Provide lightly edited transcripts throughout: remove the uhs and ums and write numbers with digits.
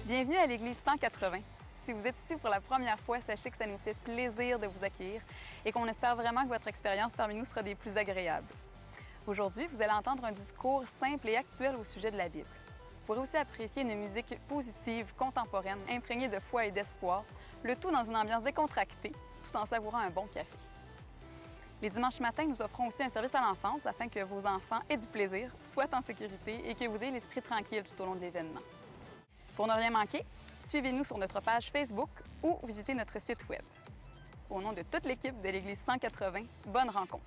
Bienvenue à l'Église 180. Si vous êtes ici pour la première fois, sachez que ça nous fait plaisir de vous accueillir et qu'on espère vraiment que votre expérience parmi nous sera des plus agréables. Aujourd'hui, vous allez entendre un discours simple et actuel au sujet de la Bible. Vous pourrez aussi apprécier une musique positive, contemporaine, imprégnée de foi et d'espoir, le tout dans une ambiance décontractée, tout en savourant un bon café. Les dimanches matins, nous offrons aussi un service à l'enfance afin que vos enfants aient du plaisir, soient en sécurité et que vous ayez l'esprit tranquille tout au long de l'événement. Pour ne rien manquer, suivez-nous sur notre page Facebook ou visitez notre site Web. Au nom de toute l'équipe de l'Église 180, bonne rencontre!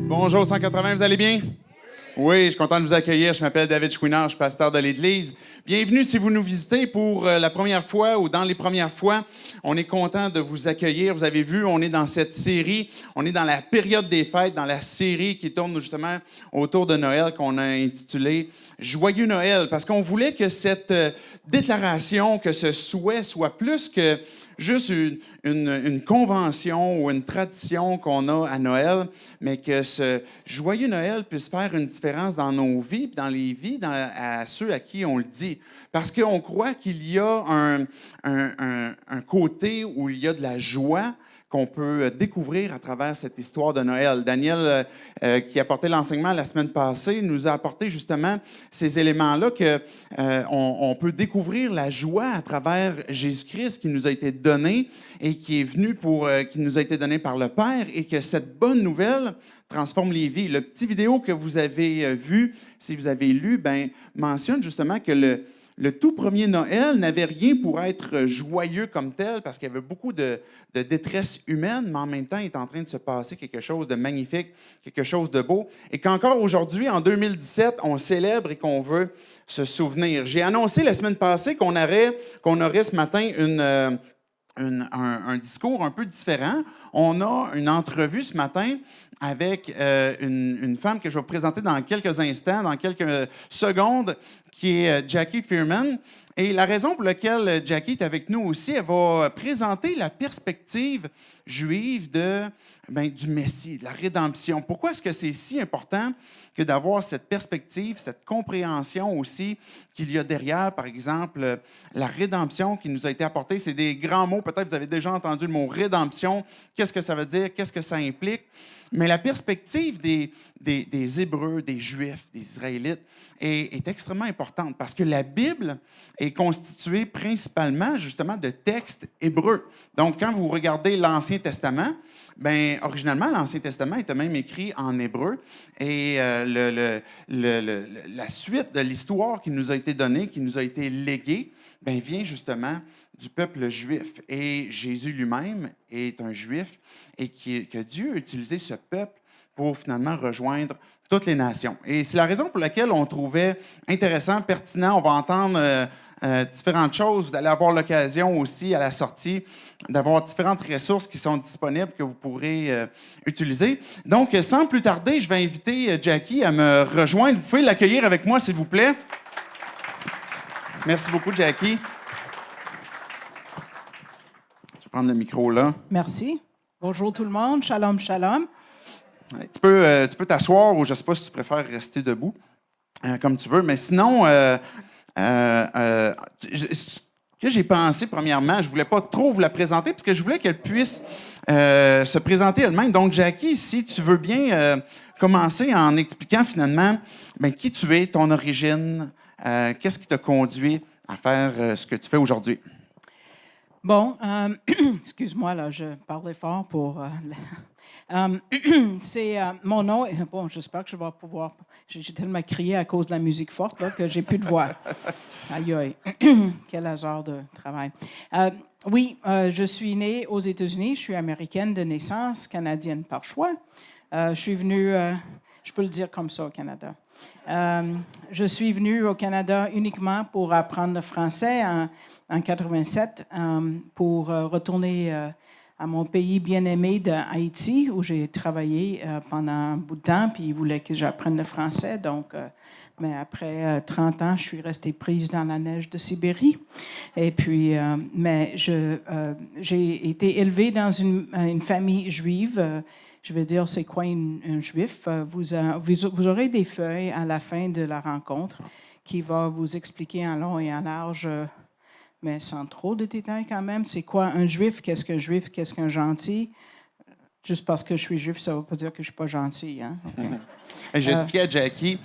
Bonjour 180, vous allez bien? Oui, je suis content de vous accueillir. Je m'appelle David Chouinard, je suis pasteur de l'Église. Bienvenue si vous nous visitez pour la première fois ou dans les premières fois. On est content de vous accueillir. Vous avez vu, on est dans cette série, on est dans la période des fêtes, dans la série qui tourne justement autour de Noël qu'on a intitulée « Joyeux Noël » parce qu'on voulait que cette déclaration, que ce souhait soit plus que juste une convention ou une tradition qu'on a à Noël, mais que ce joyeux Noël puisse faire une différence dans nos vies, dans les vies, à ceux à qui on le dit. Parce qu'on croit qu'il y a un côté où il y a de la joie qu'on peut découvrir à travers cette histoire de Noël. Daniel, qui a porté l'enseignement la semaine passée, nous a apporté justement ces éléments-là qu'on peut découvrir la joie à travers Jésus-Christ qui nous a été donné et qui est venu qui nous a été donné par le Père et que cette bonne nouvelle transforme les vies. Le petit vidéo que vous avez vu, si vous avez lu, mentionne justement que le tout premier Noël n'avait rien pour être joyeux comme tel parce qu'il y avait beaucoup de détresse humaine, mais en même temps, il est en train de se passer quelque chose de magnifique, quelque chose de beau. Et qu'encore aujourd'hui, en 2017, on célèbre et qu'on veut se souvenir. J'ai annoncé la semaine passée qu'on aurait ce matin un discours un peu différent. On a une entrevue ce matin avec une femme que je vais vous présenter dans quelques instants, dans quelques secondes, qui est Jackie Fearman. Et la raison pour laquelle Jackie est avec nous aussi, elle va présenter la perspective juive du Messie, de la rédemption. Pourquoi est-ce que c'est si important que d'avoir cette perspective, cette compréhension aussi qu'il y a derrière, par exemple, la rédemption qui nous a été apportée? C'est des grands mots, peut-être vous avez déjà entendu le mot rédemption. Qu'est-ce que ça veut dire? Qu'est-ce que ça implique? Mais la perspective des Hébreux, des Juifs, des Israélites est extrêmement importante parce que la Bible est constituée principalement, justement, de textes hébreux. Donc, quand vous regardez l'Ancien Testament, originalement, l'Ancien Testament était même écrit en hébreu et la suite de l'histoire qui nous a été donnée, qui nous a été léguée, vient justement du peuple juif. Et Jésus lui-même est un juif et que Dieu a utilisé ce peuple pour finalement rejoindre toutes les nations. Et c'est la raison pour laquelle on trouvait intéressant, pertinent. On va entendre différentes choses. Vous allez avoir l'occasion aussi, à la sortie, d'avoir différentes ressources qui sont disponibles que vous pourrez utiliser. Donc, sans plus tarder, je vais inviter Jackie à me rejoindre. Vous pouvez l'accueillir avec moi, s'il vous plaît. Merci beaucoup, Jackie. Tu peux prendre le micro là. Merci. Bonjour tout le monde. Shalom, shalom. Tu peux t'asseoir ou je ne sais pas si tu préfères rester debout, comme tu veux. Mais sinon, ce que j'ai pensé, premièrement, je ne voulais pas trop vous la présenter parce que je voulais qu'elle puisse se présenter elle-même. Donc, Jackie, si tu veux bien commencer en expliquant finalement qui tu es, ton origine, qu'est-ce qui t'a conduit à faire ce que tu fais aujourd'hui? Bon, excuse-moi, là, je parlais fort pour... c'est mon nom. Bon, j'espère que je vais pouvoir... J'ai tellement crié à cause de la musique forte là, que j'ai plus de voix. Aïe, aïe. Quel hasard de travail. Oui, je suis née aux États-Unis. Je suis américaine de naissance, canadienne par choix. Je suis venue... je peux le dire comme ça au Canada. Je suis venue au Canada uniquement pour apprendre le français en 87, pour retourner à mon pays bien-aimé d'Haïti, où j'ai travaillé pendant un bout de temps, puis ils voulaient que j'apprenne le français. Donc, mais après 30 ans, je suis restée prise dans la neige de Sibérie. Et puis, mais j'ai été élevée dans une famille juive. Je veux dire, c'est quoi un juif? Vous aurez des feuilles à la fin de la rencontre qui va vous expliquer en long et en large, mais sans trop de détails quand même, c'est quoi un juif? Qu'est-ce qu'un juif? Qu'est-ce qu'un gentil? Juste parce que je suis juif, ça ne veut pas dire que je ne suis pas gentil. Hein? Okay. J'ai expliqué à Jackie,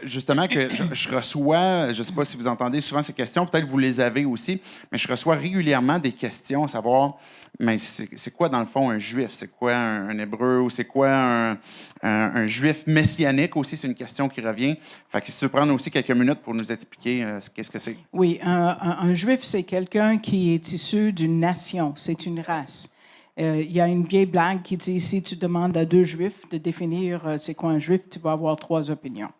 justement, que je reçois, je ne sais pas si vous entendez souvent ces questions, peut-être que vous les avez aussi, mais je reçois régulièrement des questions à savoir, mais c'est quoi dans le fond un juif? C'est quoi un hébreu? Ou c'est quoi un juif messianique aussi? C'est une question qui revient. Fait que si tu veux prendre aussi quelques minutes pour nous expliquer qu'est-ce que c'est. Oui, un juif, c'est quelqu'un qui est issu d'une nation, c'est une race. Il y a une vieille blague qui dit, si tu demandes à deux juifs de définir c'est quoi un juif, tu vas avoir 3 opinions.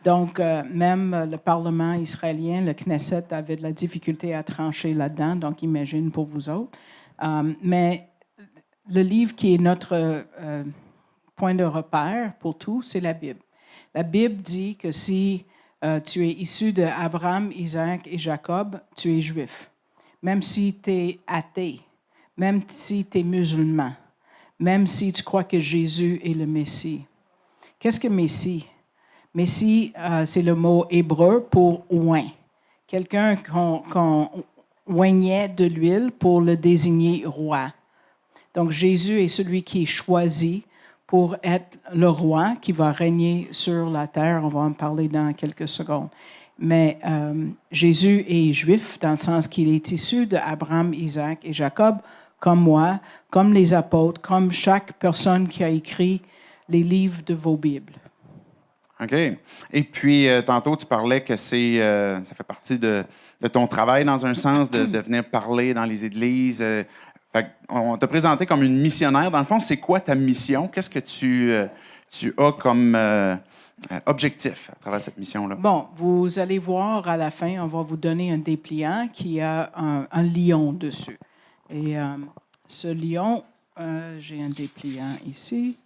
Donc, même le Parlement israélien, le Knesset, avait de la difficulté à trancher là-dedans, donc imagine pour vous autres. Mais le livre qui est notre point de repère pour tout, c'est la Bible. La Bible dit que si tu es issu d'Abraham, Isaac et Jacob, tu es juif. Même si tu es athée, même si tu es musulman, même si tu crois que Jésus est le Messie. Qu'est-ce que Messie? Messie, c'est le mot hébreu pour oint. Quelqu'un qu'on oignait de l'huile pour le désigner roi. Donc, Jésus est celui qui est choisi pour être le roi qui va régner sur la terre. On va en parler dans quelques secondes. Mais Jésus est juif dans le sens qu'il est issu d'Abraham, Isaac et Jacob, comme moi, comme les apôtres, comme chaque personne qui a écrit les livres de vos Bibles. OK. Et puis, tantôt, tu parlais que ça fait partie de ton travail, dans un sens, de venir parler dans les églises. On t'a présenté comme une missionnaire. Dans le fond, c'est quoi ta mission? Qu'est-ce que tu as comme objectif à travers cette mission-là? Bon, vous allez voir à la fin, on va vous donner un dépliant qui a un lion dessus. Et ce lion, j'ai un dépliant ici,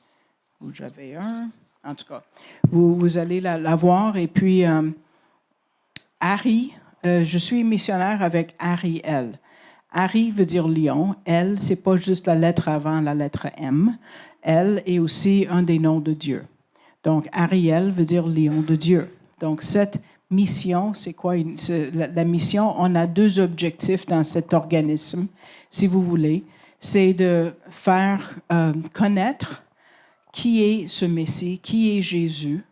où j'avais un. En tout cas, vous allez la voir. Et puis, Ari, je suis missionnaire avec Ariel. Ari veut dire lion. Elle, ce n'est pas juste la lettre avant la lettre M. Elle est aussi un des noms de Dieu. Donc, Ariel veut dire lion de Dieu. Donc, cette mission, c'est quoi? La mission, on a 2 objectifs dans cet organisme, si vous voulez. C'est de faire connaître qui est ce Messie, qui est Jésus,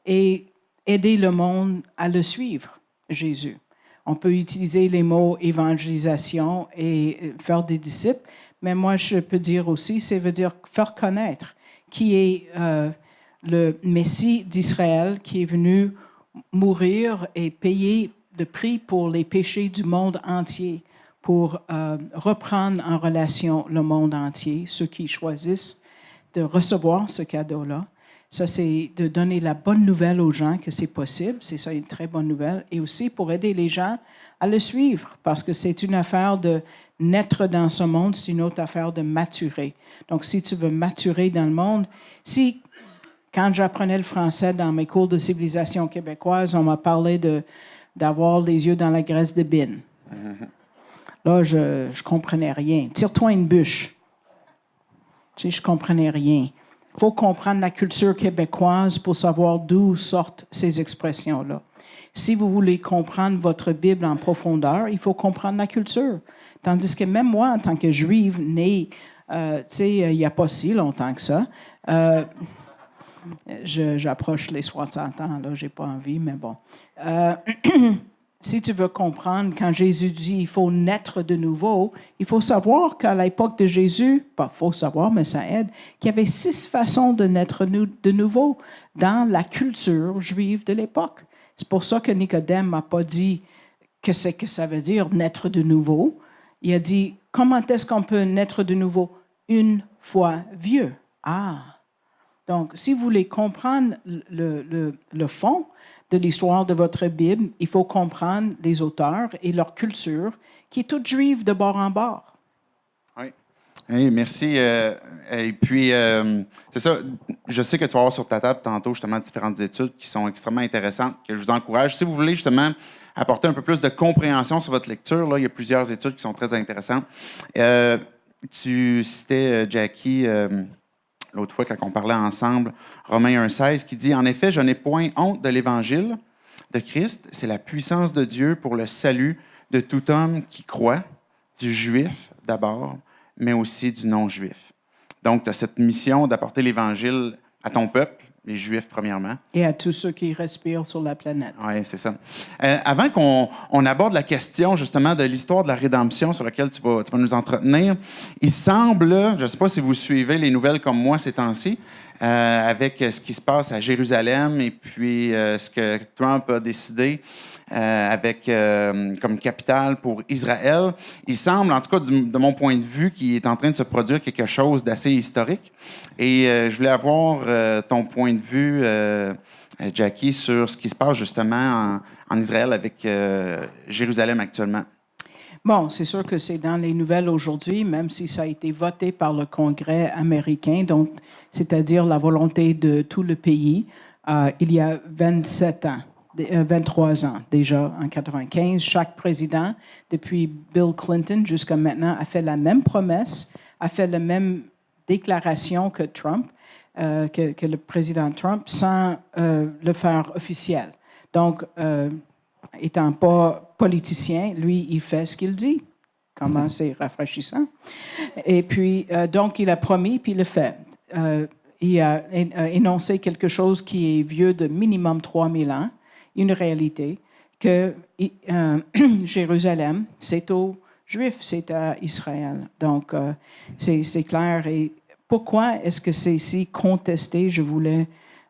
et aider le monde à le suivre, Jésus. On peut utiliser les mots évangélisation et faire des disciples, mais moi, je peux dire aussi, ça veut dire faire connaître qui est le Messie d'Israël qui est venu mourir et payer le prix pour les péchés du monde entier, pour reprendre en relation le monde entier, ceux qui choisissent de recevoir ce cadeau-là. Ça, c'est de donner la bonne nouvelle aux gens que c'est possible. C'est ça une très bonne nouvelle. Et aussi pour aider les gens à le suivre, parce que c'est une affaire de naître dans ce monde, c'est une autre affaire de maturer. Donc, si tu veux maturer dans le monde, quand j'apprenais le français dans mes cours de civilisation québécoise, on m'a parlé d'avoir les yeux dans la graisse de bine. Là, je ne comprenais rien. Tire-toi une bûche. Tu sais, je ne comprenais rien. Il faut comprendre la culture québécoise pour savoir d'où sortent ces expressions-là. Si vous voulez comprendre votre Bible en profondeur, il faut comprendre la culture. Tandis que même moi, en tant que Juive, née, il n'y a pas si longtemps que ça, j'approche les 60 ans, là, je n'ai pas envie, mais bon. Si tu veux comprendre, quand Jésus dit il faut naître de nouveau, il faut savoir qu'à l'époque de Jésus, pas faut savoir, mais ça aide, qu'il y avait 6 façons de naître de nouveau dans la culture juive de l'époque. C'est pour ça que Nicodème n'a pas dit que ça veut dire naître de nouveau. Il a dit, comment est-ce qu'on peut naître de nouveau? Une fois vieux. Ah! Donc, si vous voulez comprendre le fond de l'histoire de votre Bible, il faut comprendre les auteurs et leur culture, qui est toute juive de bord en bord. Oui. Hey, merci. Et puis, c'est ça, je sais que tu vas avoir sur ta table tantôt justement différentes études qui sont extrêmement intéressantes, que je vous encourage. Si vous voulez justement apporter un peu plus de compréhension sur votre lecture, là, il y a plusieurs études qui sont très intéressantes. Tu citais, Jackie, l'autre fois, quand on parlait ensemble, Romains 1,16, qui dit « En effet, je n'ai point honte de l'Évangile de Christ. C'est la puissance de Dieu pour le salut de tout homme qui croit, du juif d'abord, mais aussi du non-juif. » Donc, tu as cette mission d'apporter l'Évangile à ton peuple, les Juifs premièrement. Et à tous ceux qui respirent sur la planète. Oui, c'est ça. Avant qu'on aborde la question, justement, de l'histoire de la rédemption sur laquelle tu vas nous entretenir, il semble, je ne sais pas si vous suivez les nouvelles comme moi ces temps-ci, avec ce qui se passe à Jérusalem et puis ce que Trump a décidé avec comme capitale pour Israël. Il semble, en tout cas de mon point de vue, qu'il est en train de se produire quelque chose d'assez historique. Et je voulais avoir ton point de vue, Jackie, sur ce qui se passe justement en Israël avec Jérusalem actuellement. Bon, c'est sûr que c'est dans les nouvelles aujourd'hui, même si ça a été voté par le Congrès américain, donc c'est-à-dire la volonté de tout le pays, il y a 23 ans déjà, en 95. Chaque président, depuis Bill Clinton jusqu'à maintenant, a fait la même promesse, a fait la même déclaration que Trump, que le président Trump, sans le faire officiel. Donc, étant pas politicien, lui, il fait ce qu'il dit. Comment c'est rafraîchissant. Et puis, donc, il a promis, puis il le fait. Il a énoncé quelque chose qui est vieux de minimum 3000 ans, une réalité, que Jérusalem, c'est aux Juifs, c'est à Israël. Donc, c'est clair. Et pourquoi est-ce que c'est si contesté? Je voulais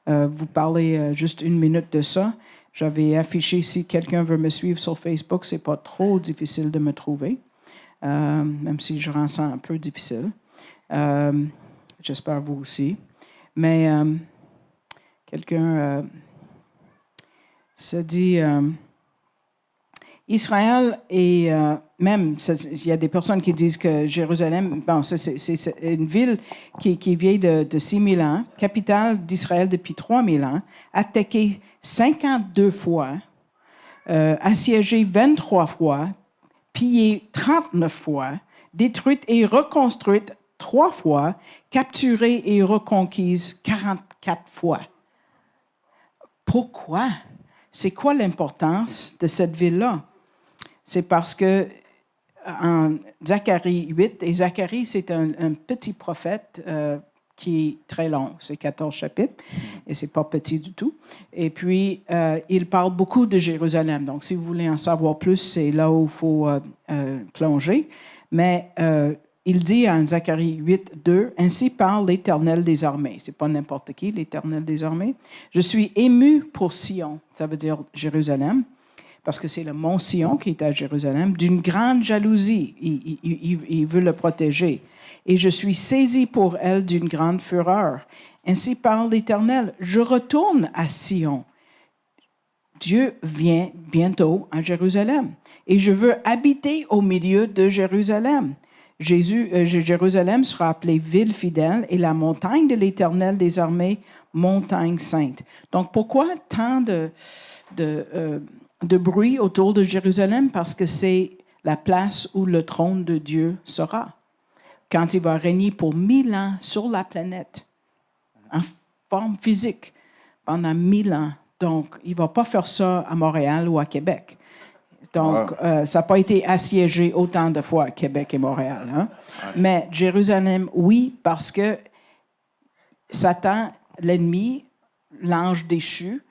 vous parler juste une minute de ça. J'avais affiché, si quelqu'un veut me suivre sur Facebook, c'est pas trop difficile de me trouver, même si je rends ça un peu difficile. J'espère vous aussi. Mais quelqu'un se dit... Israël et même, il y a des personnes qui disent que Jérusalem, bon, c'est une ville qui est vieille de 6000 ans, capitale d'Israël depuis 3000 ans, attaquée 52 fois, assiégée 23 fois, pillée 39 fois, détruite et reconstruite 3 fois, capturée et reconquise 44 fois. Pourquoi? C'est quoi l'importance de cette ville-là? C'est parce que en Zacharie 8, et Zacharie, c'est un petit prophète qui est très long, c'est 14 chapitres, et c'est pas petit du tout. Et puis, il parle beaucoup de Jérusalem. Donc, si vous voulez en savoir plus, c'est là où il faut plonger. Mais il dit en Zacharie 8, 2, « Ainsi parle l'Éternel des armées. » C'est pas n'importe qui, l'Éternel des armées. « Je suis ému pour Sion, ça veut dire Jérusalem, parce que c'est le mont Sion qui est à Jérusalem, d'une grande jalousie. Il veut le protéger. Et je suis saisi pour elle d'une grande fureur. Ainsi parle l'Éternel, je retourne à Sion. Dieu vient bientôt à Jérusalem. Et je veux habiter au milieu de Jérusalem. Jérusalem sera appelée ville fidèle et la montagne de l'Éternel des armées, montagne sainte. Donc, pourquoi tant de bruit autour de Jérusalem? Parce que c'est la place où le trône de Dieu sera. Quand il va régner pour 1000 ans sur la planète, en forme physique, pendant 1000 ans. Donc, il ne va pas faire ça à Montréal ou à Québec. Donc, ça n'a pas été assiégé autant de fois à Québec et Montréal. Hein? Mais Jérusalem, oui, parce que Satan, l'ennemi, l'ange déchu,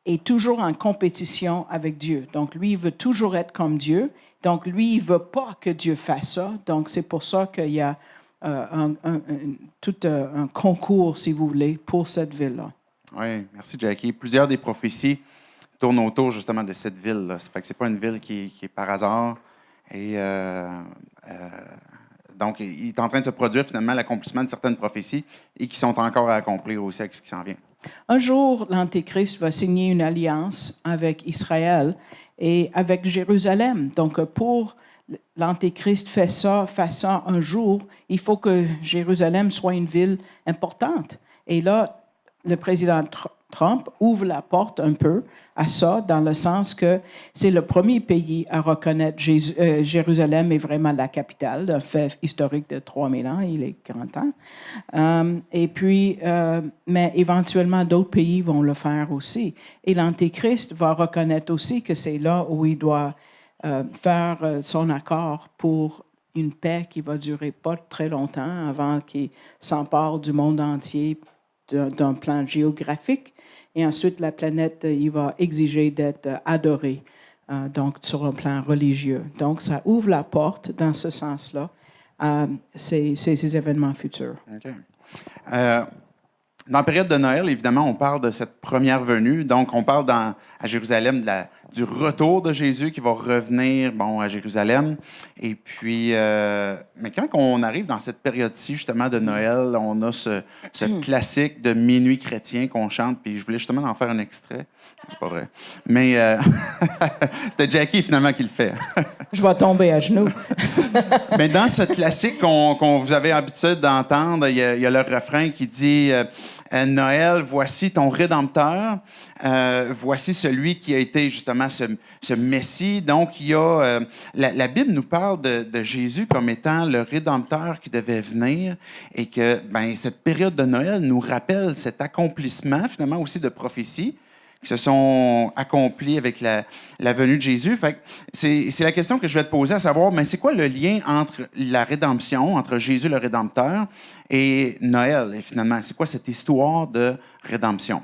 est toujours en compétition avec Dieu. Donc, lui, il veut toujours être comme Dieu. Donc, lui, il ne veut pas que Dieu fasse ça. Donc, c'est pour ça qu'il y a tout un concours, si vous voulez, pour cette ville-là. Oui, merci, Jackie. Plusieurs des prophéties tournent autour, justement, de cette ville-là. Ça fait que ce n'est pas une ville qui est par hasard. Et donc, il est en train de se produire, finalement, l'accomplissement de certaines prophéties et qui sont encore à accomplir aussi avec ce qui s'en vient. Un jour, l'Antéchrist va signer une alliance avec Israël et avec Jérusalem. Donc, pour l'Antéchrist fasse ça un jour, il faut que Jérusalem soit une ville importante. Et là, le président Trump ouvre la porte un peu à ça, dans le sens que c'est le premier pays à reconnaître Jérusalem est vraiment la capitale, un fait historique de 3000 ans, il est 40 ans. Et puis, mais éventuellement, d'autres pays vont le faire aussi. Et l'Antéchrist va reconnaître aussi que c'est là où il doit faire son accord pour une paix qui va durer pas très longtemps avant qu'il s'empare du monde entier d'un plan géographique. Et ensuite, la planète, il va exiger d'être adorée, donc sur un plan religieux. Donc, ça ouvre la porte, dans ce sens-là, à ces événements futurs. OK. Dans la période de Noël, évidemment, on parle de cette première venue. Donc, on parle à Jérusalem du retour de Jésus qui va revenir à Jérusalem. Et puis, mais quand on arrive dans cette période-ci, justement, de Noël, on a ce classique de minuit chrétien qu'on chante. Puis je voulais justement en faire un extrait. C'est pas vrai. Mais c'était Jackie, finalement, qui le fait. Je vais tomber à genoux. Mais dans ce classique qu'on vous avez l'habitude d'entendre, il y a le refrain qui dit Noël, voici ton Rédempteur. Voici celui qui a été justement ce Messie. Donc, il y a la Bible nous parle de Jésus comme étant le Rédempteur qui devait venir et que cette période de Noël nous rappelle cet accomplissement finalement aussi de prophéties qui se sont accomplis avec la venue de Jésus. Fait que c'est la question que je vais te poser, à savoir, mais c'est quoi le lien entre la rédemption, entre Jésus le Rédempteur et Noël? Et finalement, c'est quoi cette histoire de rédemption?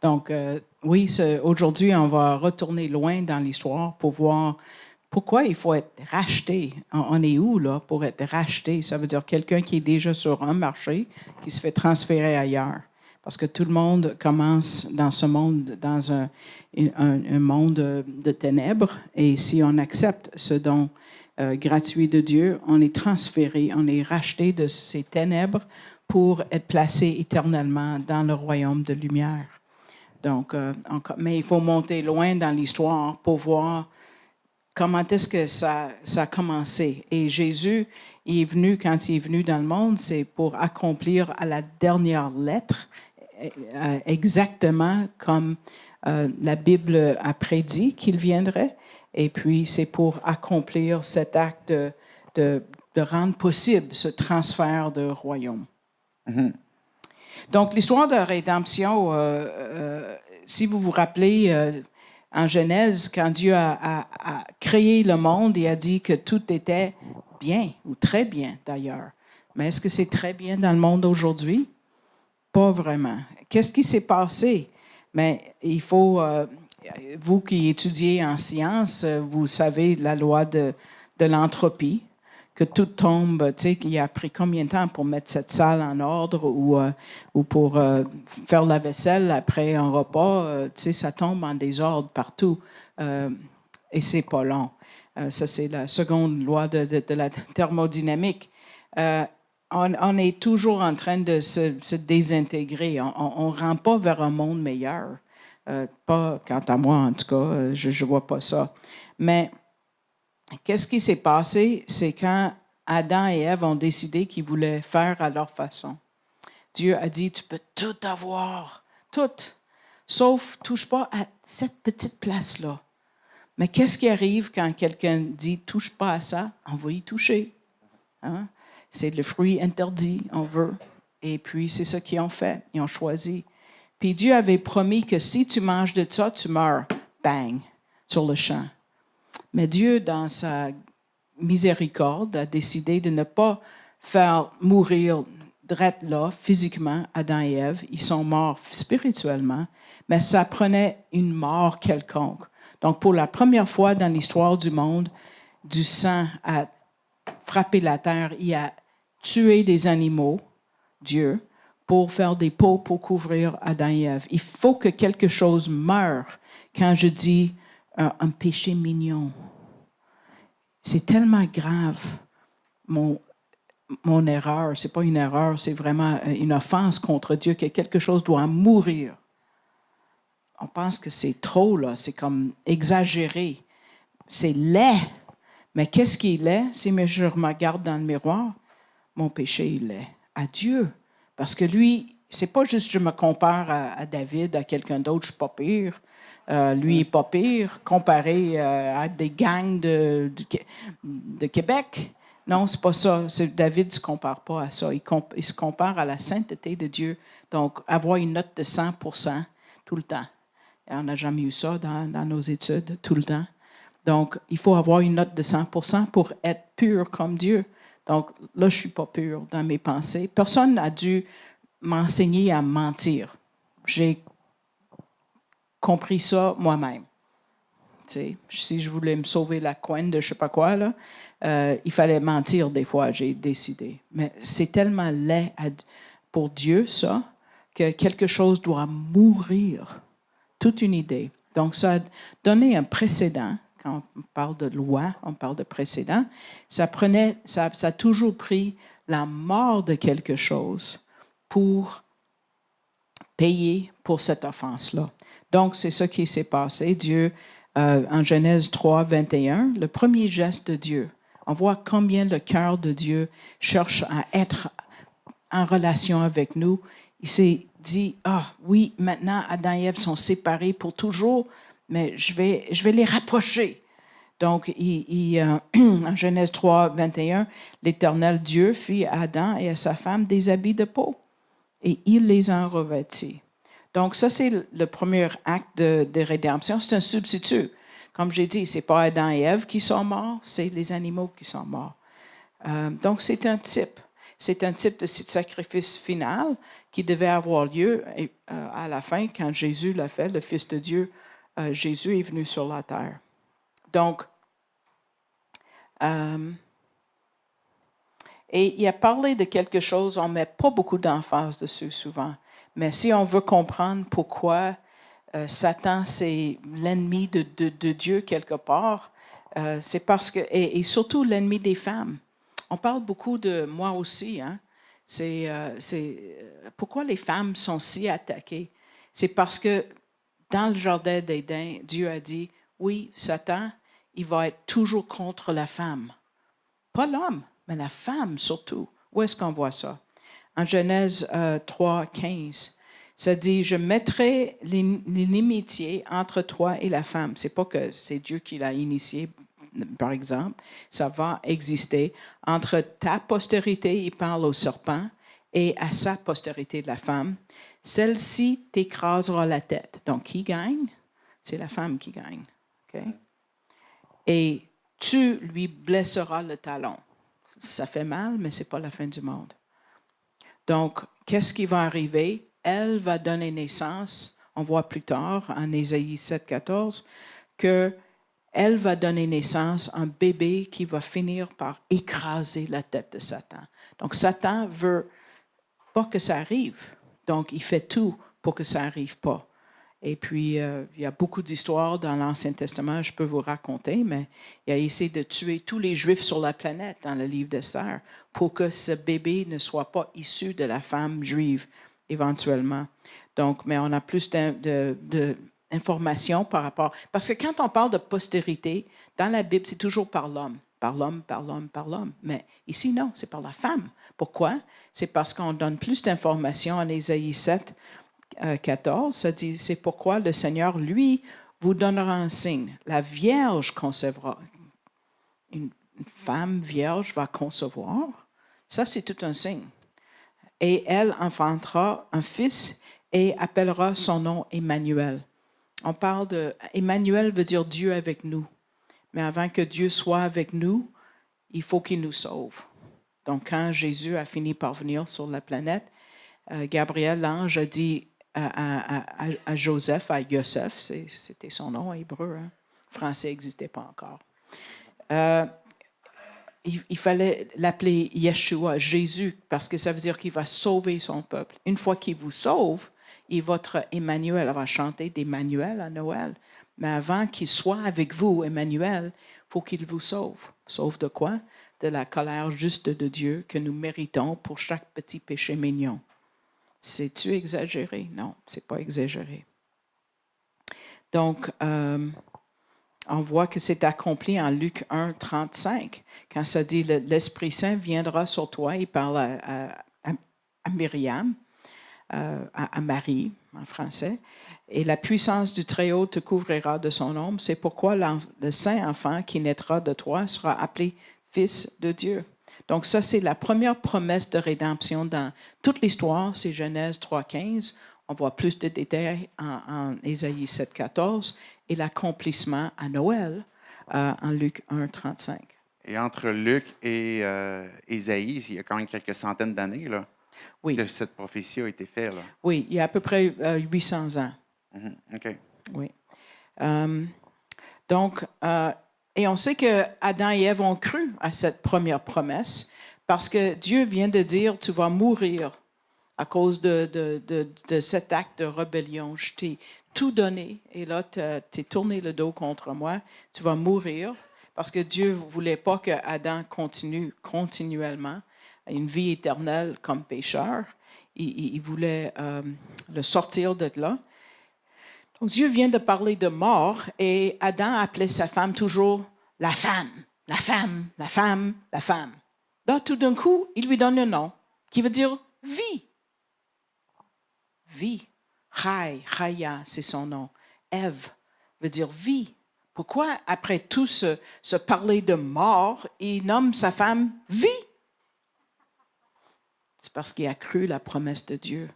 Donc, oui, aujourd'hui, on va retourner loin dans l'histoire pour voir pourquoi il faut être racheté. On est où, là, pour être racheté? Ça veut dire quelqu'un qui est déjà sur un marché, qui se fait transférer ailleurs. Parce que tout le monde commence dans ce monde, dans un monde de ténèbres. Et si on accepte ce don gratuit de Dieu, on est transféré, on est racheté de ces ténèbres pour être placé éternellement dans le royaume de lumière. Donc, mais il faut monter loin dans l'histoire pour voir comment est-ce que ça a commencé. Et Jésus, il est venu, quand il est venu dans le monde, c'est pour accomplir à la dernière lettre, exactement comme la Bible a prédit qu'il viendrait. Et puis, c'est pour accomplir cet acte de rendre possible ce transfert de royaume. Mm-hmm. Donc, l'histoire de la rédemption, si vous vous rappelez, en Genèse, quand Dieu a créé le monde, il a dit que tout était bien, ou très bien d'ailleurs. Mais est-ce que c'est très bien dans le monde aujourd'hui? Pas vraiment. Qu'est-ce qui s'est passé? Mais il faut, vous qui étudiez en sciences, vous savez la loi de l'entropie, que tout tombe. Tu sais, il a pris combien de temps pour mettre cette salle en ordre ou pour faire la vaisselle après un repas. Tu sais, ça tombe en désordre partout et c'est pas long. Ça, c'est la seconde loi de la thermodynamique. On est toujours en train de se désintégrer. On ne rend pas vers un monde meilleur. Pas quant à moi, en tout cas, je ne vois pas ça. Mais qu'est-ce qui s'est passé? C'est quand Adam et Ève ont décidé qu'ils voulaient faire à leur façon. Dieu a dit, tu peux tout avoir, tout, sauf touche pas à cette petite place-là. Mais qu'est-ce qui arrive quand quelqu'un dit, touche pas à ça? On va y toucher. Hein? C'est le fruit interdit, on veut. Et puis, c'est ça qu'ils ont fait. Ils ont choisi. Puis Dieu avait promis que si tu manges de ça, tu meurs. Bang, sur le champ. Mais Dieu, dans sa miséricorde, a décidé de ne pas faire mourir direct là, physiquement, Adam et Ève. Ils sont morts spirituellement, mais ça prenait une mort quelconque. Donc, pour la première fois dans l'histoire du monde, du sang a frappé la terre. Il a tué des animaux, Dieu, pour faire des peaux pour couvrir Adam et Ève. Il faut que quelque chose meure quand je dis un péché mignon. C'est tellement grave, mon erreur. Ce n'est pas une erreur, c'est vraiment une offense contre Dieu, que quelque chose doit mourir. On pense que c'est trop, là, c'est comme exagéré. C'est laid. Mais qu'est-ce qui est laid? Si je me regarde dans le miroir, mon péché est laid à Dieu. Parce que lui, c'est pas juste je me compare à David, à quelqu'un d'autre, je suis pas pire. Lui est pas pire comparé à des gangs de Québec. Non, c'est pas ça. David ne se compare pas à ça. Il se compare à la sainteté de Dieu. Donc, avoir une note de 100% tout le temps. Et on n'a jamais eu ça dans nos études, tout le temps. Donc, il faut avoir une note de 100% pour être pur comme Dieu. Donc, là, je ne suis pas pur dans mes pensées. Personne n'a dû m'enseigner à mentir. J'ai compris ça moi-même. Tu sais, si je voulais me sauver la coine de je ne sais pas quoi, là, il fallait mentir des fois, j'ai décidé. Mais c'est tellement laid pour Dieu, ça, que quelque chose doit mourir. Toute une idée. Donc, ça a donné un précédent. Quand on parle de loi, on parle de précédent. Ça a toujours pris la mort de quelque chose pour payer pour cette offense-là. Donc, c'est ça qui s'est passé. Dieu, en Genèse 3, 21, le premier geste de Dieu, on voit combien le cœur de Dieu cherche à être en relation avec nous. Il s'est dit, oui, maintenant, Adam et Ève sont séparés pour toujours, mais je vais les rapprocher. Donc, en Genèse 3, 21, l'Éternel Dieu fit à Adam et à sa femme des habits de peau et il les en revêtit. Donc, ça, c'est le premier acte de rédemption. C'est un substitut. Comme j'ai dit, ce n'est pas Adam et Ève qui sont morts, c'est les animaux qui sont morts. Donc, c'est un type. C'est un type de sacrifice final qui devait avoir lieu à la fin, quand Jésus l'a fait, le Fils de Dieu. Jésus est venu sur la terre. Donc, et il a parlé de quelque chose, on ne met pas beaucoup d'emphase dessus souvent, mais si on veut comprendre pourquoi Satan, c'est l'ennemi de Dieu quelque part, c'est parce que, et surtout l'ennemi des femmes. On parle beaucoup de moi aussi, hein? C'est pourquoi les femmes sont si attaquées. C'est parce que dans le jardin d'Éden, Dieu a dit, oui, Satan, il va être toujours contre la femme. Pas l'homme, mais la femme surtout. Où est-ce qu'on voit ça? En Genèse 3, 15, ça dit, je mettrai l'inimitié entre toi et la femme. C'est pas que c'est Dieu qui l'a initié, par exemple. Ça va exister. Entre ta postérité, il parle au serpent, et à sa postérité de la femme. Celle-ci t'écrasera la tête. Donc, qui gagne? C'est la femme qui gagne. Okay? Et tu lui blesseras le talon. Ça fait mal, mais ce n'est pas la fin du monde. Donc, qu'est-ce qui va arriver? Elle va donner naissance, on voit plus tard, en Ésaïe 7, 14, qu'elle elle va donner naissance à un bébé qui va finir par écraser la tête de Satan. Donc, Satan veut pas que ça arrive. Donc, il fait tout pour que ça n'arrive pas. Et puis, il y a beaucoup d'histoires dans l'Ancien Testament, je peux vous raconter, mais il a essayé de tuer tous les Juifs sur la planète dans le livre d'Esther pour que ce bébé ne soit pas issu de la femme juive, éventuellement. Donc, mais on a plus d'informations par rapport... Parce que quand on parle de postérité, dans la Bible, c'est toujours par l'homme. Par l'homme, par l'homme, par l'homme. Mais ici, non, c'est par la femme. Pourquoi? C'est parce qu'on donne plus d'informations en Ésaïe 7, 14, ça dit, c'est pourquoi le Seigneur, lui, vous donnera un signe. La Vierge concevra. Une femme vierge va concevoir. Ça, c'est tout un signe. Et elle enfantera un fils et appellera son nom Emmanuel. On parle de... Emmanuel veut dire Dieu avec nous. Mais avant que Dieu soit avec nous, il faut qu'il nous sauve. Donc, quand Jésus a fini par venir sur la planète, Gabriel, l'ange, a dit à Joseph, à Yosef, c'était son nom hébreu, hein? Français n'existait pas encore. Il fallait l'appeler Yeshua, Jésus, parce que ça veut dire qu'il va sauver son peuple. Une fois qu'il vous sauve, votre Emmanuel, on va chanter d'Emmanuel à Noël, mais avant qu'il soit avec vous, Emmanuel, il faut qu'il vous sauve. Sauve de quoi? De la colère juste de Dieu que nous méritons pour chaque petit péché mignon. C'est-tu exagéré? Non, ce n'est pas exagéré. Donc, on voit que c'est accompli en Luc 1, 35, quand ça dit « L'Esprit Saint viendra sur toi », il parle à Myriam, à Marie, en français, « et la puissance du Très-Haut te couvrira de son ombre. C'est pourquoi le saint enfant qui naîtra de toi sera appelé Fils de Dieu. » Donc ça, c'est la première promesse de rédemption dans toute l'histoire, c'est Genèse 3,15. On voit plus de détails en Ésaïe 7,14 et l'accomplissement à Noël en Luc 1,35. Et entre Luc et Ésaïe, il y a quand même quelques centaines d'années là, oui. que cette prophétie a été faite. Là. Oui, il y a à peu près 800 ans. Mm-hmm. OK. Oui. Donc, et on sait que Adam et Ève ont cru à cette première promesse parce que Dieu vient de dire, tu vas mourir à cause de cet acte de rébellion. Je t'ai tout donné et là, tu t'es tourné le dos contre moi. Tu vas mourir parce que Dieu ne voulait pas que Adam continue continuellement une vie éternelle comme pécheur. Il voulait le sortir de là. Donc, Dieu vient de parler de mort et Adam appelait sa femme toujours la femme, la femme, la femme, la femme. Là, tout d'un coup, il lui donne un nom qui veut dire vie. Vie. Chaya, c'est son nom. Ève veut dire vie. Pourquoi, après tout ce parler de mort, il nomme sa femme vie? C'est parce qu'il a cru la promesse de Dieu,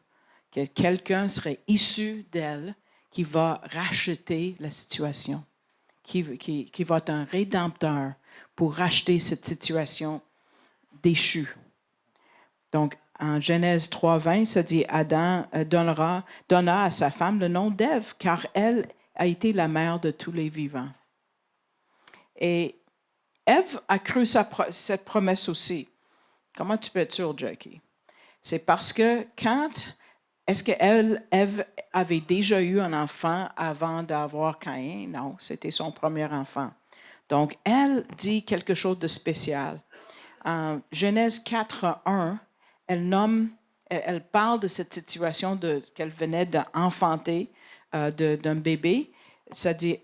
que quelqu'un serait issu d'elle qui va racheter la situation, qui va être un rédempteur pour racheter cette situation déchue. Donc, en Genèse 3,20, ça dit Adam donna à sa femme le nom d'Ève, car elle a été la mère de tous les vivants. Et Ève a cru cette promesse aussi. Comment tu peux être sûr, Jackie? C'est parce que est-ce qu'Ève avait déjà eu un enfant avant d'avoir Caïn? Non, c'était son premier enfant. Donc, elle dit quelque chose de spécial. En Genèse 4:1, elle parle de cette situation qu'elle venait d'enfanter d'un bébé. Ça dit,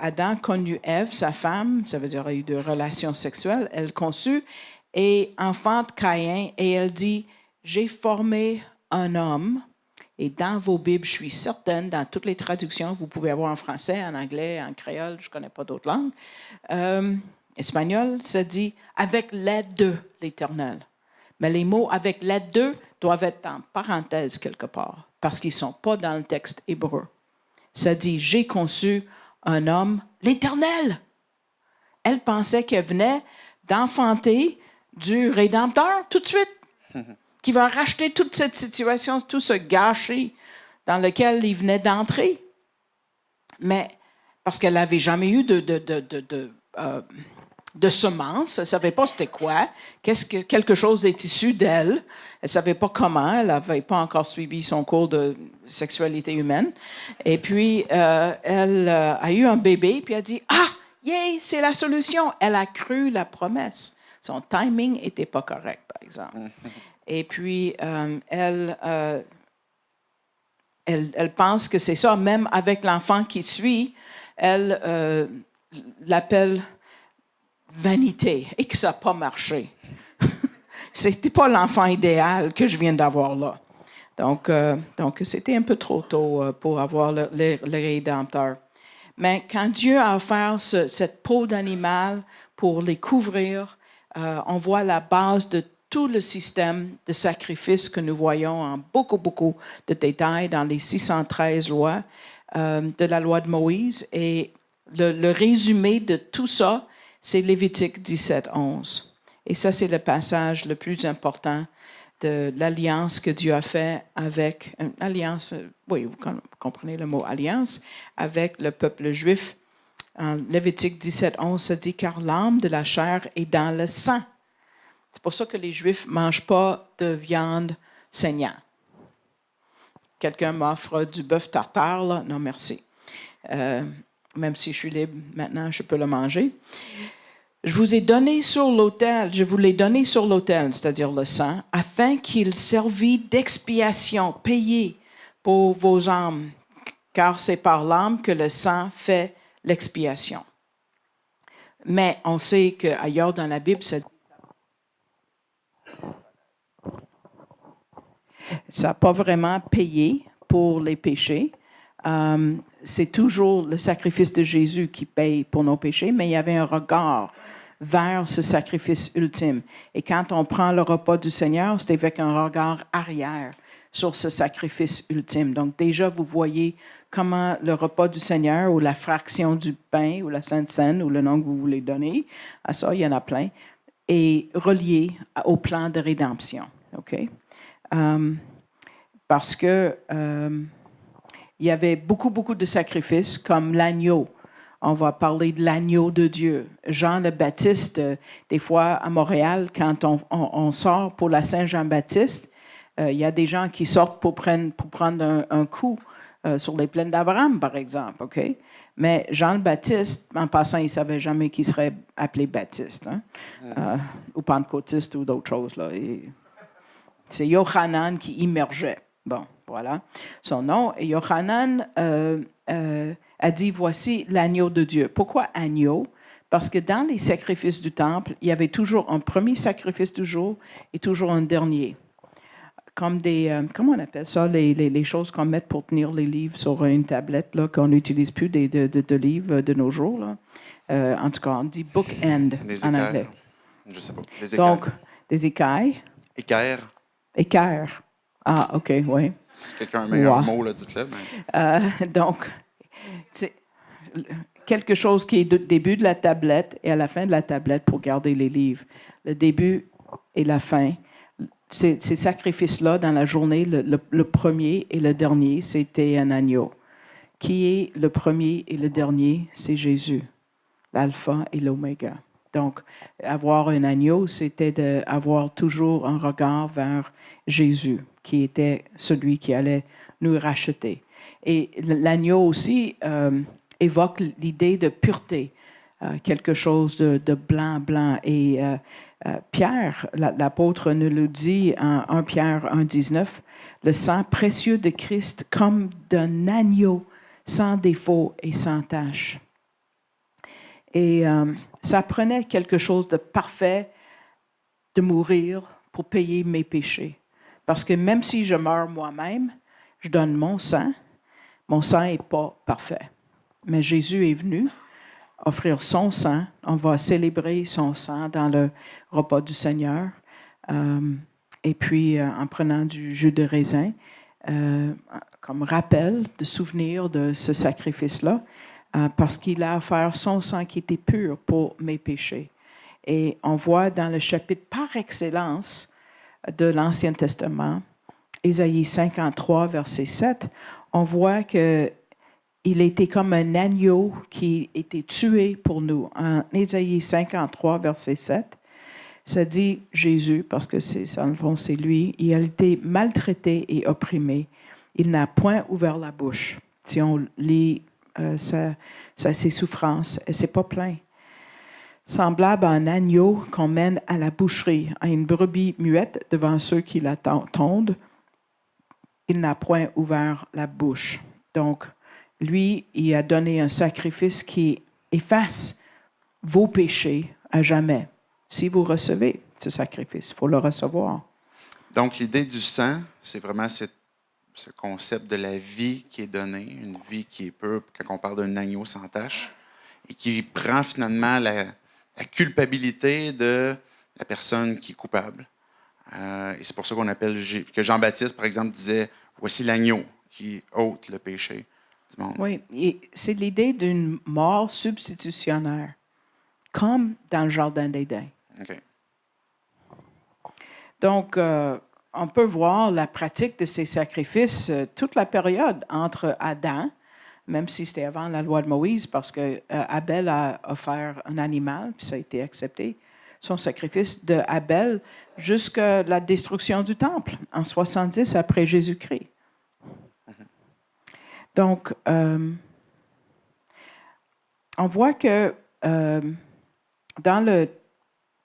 Adam connut Ève, sa femme, ça veut dire qu'il a eu des relations sexuelles. Elle conçut et enfante Caïn et elle dit, j'ai formé un homme. Et dans vos Bibles, je suis certaine, dans toutes les traductions, vous pouvez avoir en français, en anglais, en créole, je ne connais pas d'autres langues. Espagnol, ça dit « avec l'aide de l'Éternel ». Mais les mots « avec l'aide de » doivent être en parenthèse quelque part, parce qu'ils ne sont pas dans le texte hébreu. Ça dit « j'ai conçu un homme, l'Éternel ». Elle pensait qu'elle venait d'enfanter du Rédempteur tout de suite. Qui va racheter toute cette situation, tout ce gâchis dans lequel il venait d'entrer. Mais parce qu'elle n'avait jamais eu de semences. Elle ne savait pas c'était quoi. Quelque chose est issu d'elle. Elle ne savait pas comment. Elle n'avait pas encore suivi son cours de sexualité humaine. Et puis, elle a eu un bébé, puis elle a dit « Ah, yay, c'est la solution! » Elle a cru la promesse. Son timing n'était pas correct, par exemple. Et puis, elle pense que c'est ça, même avec l'enfant qui suit, elle l'appelle vanité et que ça n'a pas marché. C'était pas l'enfant idéal que je viens d'avoir là. Donc c'était un peu trop tôt pour avoir le Rédempteur. Mais quand Dieu a offert cette peau d'animal pour les couvrir, on voit la base de tout le système de sacrifice que nous voyons en beaucoup, beaucoup de détails dans les 613 lois de la loi de Moïse. Et le résumé de tout ça, c'est Lévitique 17, 11. Et ça, c'est le passage le plus important de l'alliance que Dieu a fait avec, alliance, oui, vous comprenez le mot alliance, avec le peuple juif. En Lévitique 17, 11, ça dit « Car l'âme de la chair est dans le sang ». C'est pour ça que les Juifs ne mangent pas de viande saignante. Quelqu'un m'offre du bœuf tartare, là? Non, merci. Même si je suis libre maintenant, je peux le manger. Je vous l'ai donné sur l'autel, c'est-à-dire le sang, afin qu'il servît d'expiation, payé pour vos âmes, car c'est par l'âme que le sang fait l'expiation. Mais on sait qu'ailleurs dans la Bible, ça n'a pas vraiment payé pour les péchés. C'est toujours le sacrifice de Jésus qui paye pour nos péchés, mais il y avait un regard vers ce sacrifice ultime. Et quand on prend le repas du Seigneur, c'est avec un regard arrière sur ce sacrifice ultime. Donc déjà, vous voyez comment le repas du Seigneur ou la fraction du pain ou la Sainte Seine ou le nom que vous voulez donner, à ça, il y en a plein, est relié au plan de rédemption. OK? Parce que il y avait beaucoup, beaucoup de sacrifices, comme l'agneau. On va parler de l'agneau de Dieu. Jean le Baptiste, des fois à Montréal, quand on sort pour la Saint-Jean-Baptiste, il y a des gens qui sortent pour prendre un coup sur les plaines d'Abraham, par exemple. Okay? Mais Jean le Baptiste, en passant, il ne savait jamais qu'il serait appelé Baptiste, hein? Ou pentecôtiste ou d'autres choses. Là. C'est Yochanan qui immergeait. Bon, voilà son nom. Et Yochanan a dit, voici l'agneau de Dieu. Pourquoi agneau? Parce que dans les sacrifices du temple, il y avait toujours un premier sacrifice du jour et toujours un dernier. Comme comment on appelle ça, les choses qu'on met pour tenir les livres sur une tablette, là, qu'on n'utilise plus de livres de nos jours. Là. En tout cas, on dit bookend en anglais. Je ne sais pas. Des écailles. Donc, des écailles. Équerre. Équerre. Ah, OK, oui. Si quelqu'un a un meilleur mot, là, dites-le. Mais... donc, c'est quelque chose qui est du début de la tablette et à la fin de la tablette pour garder les livres. Le début et la fin. Ces sacrifices-là, dans la journée, le premier et le dernier, c'était un agneau. Qui est le premier et le dernier? C'est Jésus, l'alpha et l'oméga. Donc, avoir un agneau, c'était d'avoir toujours un regard vers Jésus, qui était celui qui allait nous racheter. Et l'agneau aussi évoque l'idée de pureté, quelque chose de blanc. Et Pierre, l'apôtre, nous le dit en 1 Pierre 1,19, le sang précieux de Christ comme d'un agneau sans défaut et sans tache. Et ça prenait quelque chose de parfait de mourir pour payer mes péchés. Parce que même si je meurs moi-même, je donne mon sang n'est pas parfait. Mais Jésus est venu offrir son sang. On va célébrer son sang dans le repas du Seigneur. Et puis, en prenant du jus de raisin, comme rappel, de souvenir de ce sacrifice-là, parce qu'il a offert son sang qui était pur pour mes péchés. Et on voit dans le chapitre par excellence de l'Ancien Testament, Ésaïe 53, verset 7, on voit que il était comme un agneau qui était tué pour nous. En Ésaïe 53, verset 7, ça dit Jésus, parce que en le fond, c'est lui, il a été maltraité et opprimé. Il n'a point ouvert la bouche. Si on lit ses souffrances, et c'est pas plein. Semblable à un agneau qu'on mène à la boucherie, à une brebis muette devant ceux qui l'attendent, il n'a point ouvert la bouche. Donc, lui, il a donné un sacrifice qui efface vos péchés à jamais. Si vous recevez ce sacrifice, il faut le recevoir. Donc, l'idée du sang, c'est vraiment ce concept de la vie qui est donnée, une vie qui est pure, quand on parle d'un agneau sans tache, et qui prend finalement la culpabilité de la personne qui est coupable. Et c'est pour ça qu'on appelle, que Jean-Baptiste, par exemple, disait « Voici l'agneau qui ôte le péché du monde. » Oui, et c'est l'idée d'une mort substitutionnaire, comme dans le Jardin d'Éden. OK. Donc, on peut voir la pratique de ces sacrifices toute la période entre Adam, même si c'était avant la loi de Moïse, parce que Abel a offert un animal, puis ça a été accepté, son sacrifice de Abel jusqu'à la destruction du temple, en 70 après Jésus-Christ. Donc, on voit que dans le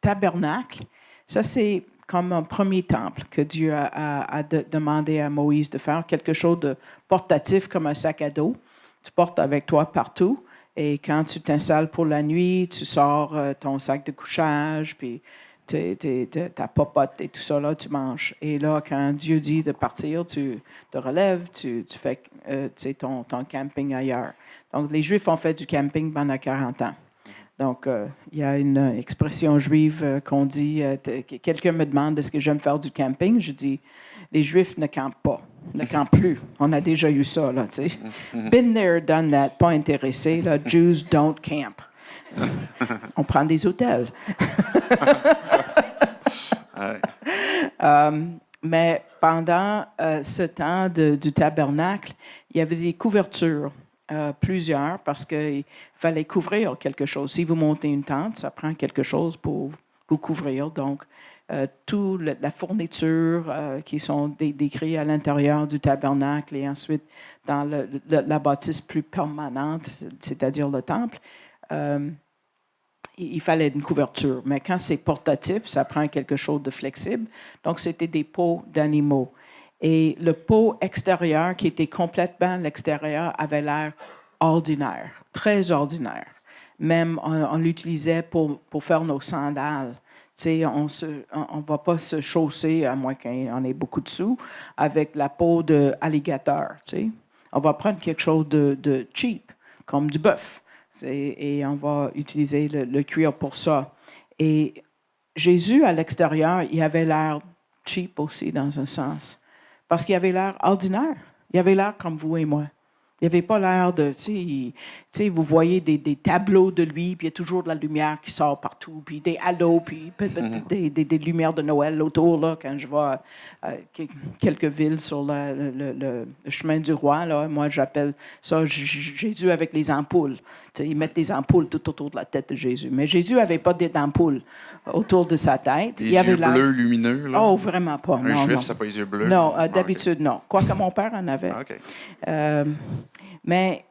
tabernacle, ça c'est comme un premier temple que Dieu a demandé à Moïse de faire, quelque chose de portatif comme un sac à dos. Tu portes avec toi partout et quand tu t'installes pour la nuit, tu sors ton sac de couchage, puis ta popote et tout ça, là, tu manges. Et là, quand Dieu dit de partir, tu te relèves, tu fais ton camping ailleurs. Donc, les Juifs ont fait du camping pendant 40 ans. Donc, il y a une expression juive qu'on dit, quelqu'un me demande est-ce que j'aime faire du camping? Je dis, les Juifs ne campent pas, ne campent plus. On a déjà eu ça, là, tu sais. Been there, done that, pas intéressé, là, Jews don't camp. On prend des hôtels. Mais pendant ce temps du tabernacle, il y avait des couvertures. Plusieurs, parce qu'il fallait couvrir quelque chose. Si vous montez une tente, ça prend quelque chose pour vous couvrir. Donc, toute la fourniture qui sont décrites à l'intérieur du tabernacle et ensuite dans la bâtisse plus permanente, c'est-à-dire le temple, il fallait une couverture. Mais quand c'est portatif, ça prend quelque chose de flexible. Donc, c'était des peaux d'animaux. Et le pot extérieur, qui était complètement à l'extérieur, avait l'air ordinaire, très ordinaire. Même, on l'utilisait pour faire nos sandales. Tu sais, on ne va pas se chausser, à moins qu'on ait beaucoup de sous, avec la peau d'alligator. Tu sais. On va prendre quelque chose de cheap, comme du bœuf. Et on va utiliser le cuir pour ça. Et Jésus, à l'extérieur, il avait l'air cheap aussi, dans un sens. Parce qu'il avait l'air ordinaire. Il avait l'air comme vous et moi. Il n'avait pas l'air de... Tu sais, vous voyez des tableaux de lui, puis il y a toujours de la lumière qui sort partout, puis des halos, puis des lumières de Noël autour, là, quand je vois quelques villes sur le chemin du roi. Là, moi, j'appelle ça Jésus avec les ampoules. Tu sais, ils mettent des ampoules tout autour de la tête de Jésus. Mais Jésus n'avait pas d'ampoules autour de sa tête. Des yeux bleus lumineux, là? Oh, vraiment pas. Un juif, ça n'a pas les yeux bleus? Non, d'habitude, non. Quoique mon père en avait. OK. Mais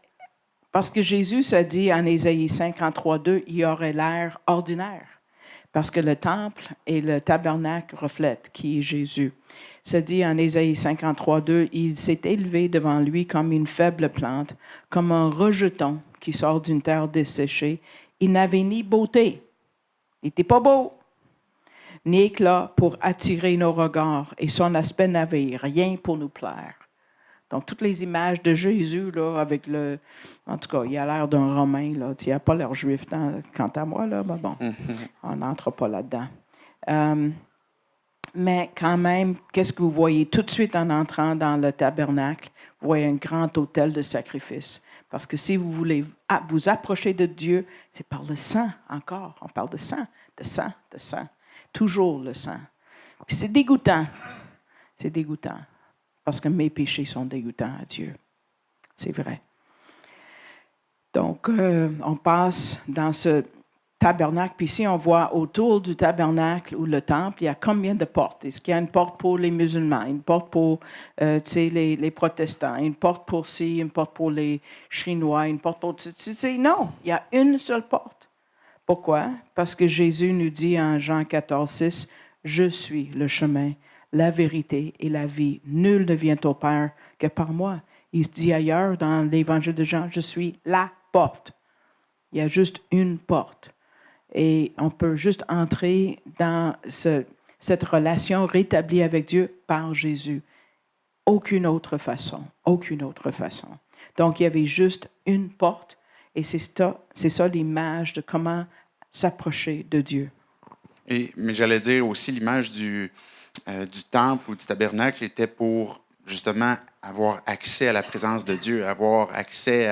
parce que Jésus s'est dit en Ésaïe 53, 2, il aurait l'air ordinaire. Parce que le temple et le tabernacle reflètent qui est Jésus. C'est dit en Ésaïe 53, 2, il s'est élevé devant lui comme une faible plante, comme un rejeton qui sort d'une terre desséchée. Il n'avait ni beauté, il n'était pas beau, ni éclat pour attirer nos regards, et son aspect n'avait rien pour nous plaire. Donc, toutes les images de Jésus, là, avec le... En tout cas, il a l'air d'un Romain, là. Il n'a pas l'air juif, quant à moi, là. Mais bon, on n'entre pas là-dedans. Mais quand même, qu'est-ce que vous voyez? Tout de suite, en entrant dans le tabernacle, vous voyez un grand autel de sacrifice. Parce que si vous voulez vous approcher de Dieu, c'est par le sang, encore. On parle de sang, de sang, de sang. Toujours le sang. Puis c'est dégoûtant. C'est dégoûtant. Parce que mes péchés sont dégoûtants à Dieu. C'est vrai. Donc, on passe dans ce tabernacle. Puis ici, on voit autour du tabernacle ou le temple, il y a combien de portes? Est-ce qu'il y a une porte pour les musulmans, une porte pour les protestants, une porte pour ci, une porte pour les Chinois, une porte pour... Non, il y a une seule porte. Pourquoi? Parce que Jésus nous dit en Jean 14,6, « Je suis le chemin, la vérité et la vie. Nul ne vient au Père que par moi. » Il se dit ailleurs dans l'Évangile de Jean, « Je suis la porte. » Il y a juste une porte. Et on peut juste entrer dans cette relation rétablie avec Dieu par Jésus. Aucune autre façon. Aucune autre façon. Donc, il y avait juste une porte. Et c'est ça l'image de comment s'approcher de Dieu. Mais j'allais dire aussi l'image du temple ou du tabernacle était pour justement avoir accès à la présence de Dieu, avoir accès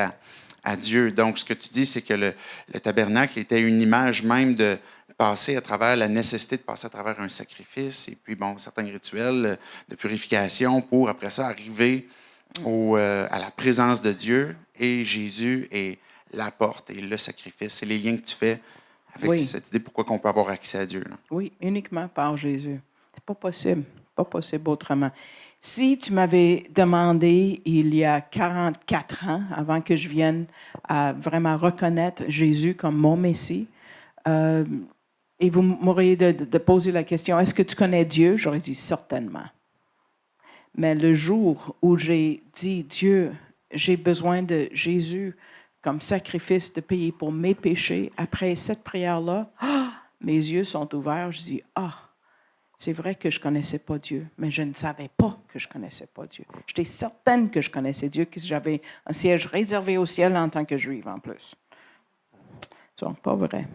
à Dieu. Donc, ce que tu dis, c'est que le tabernacle était une image même de passer à travers la nécessité de passer à travers un sacrifice et puis, certains rituels de purification pour, après ça, arriver à la présence de Dieu. Et Jésus est la porte et le sacrifice. C'est les liens que tu fais avec cette idée pourquoi on peut avoir accès à Dieu. Là. Oui, uniquement par Jésus. C'est pas possible. Pas possible autrement. Si tu m'avais demandé il y a 44 ans, avant que je vienne à vraiment reconnaître Jésus comme mon Messie, et vous m'auriez de poser la question, est-ce que tu connais Dieu? J'aurais dit certainement. Mais le jour où j'ai dit, Dieu, j'ai besoin de Jésus comme sacrifice de payer pour mes péchés, après cette prière-là, mes yeux sont ouverts, je dis, c'est vrai que je ne connaissais pas Dieu, mais je ne savais pas que je ne connaissais pas Dieu. J'étais certaine que je connaissais Dieu, que j'avais un siège réservé au ciel en tant que juive en plus. Ce n'est pas vrai.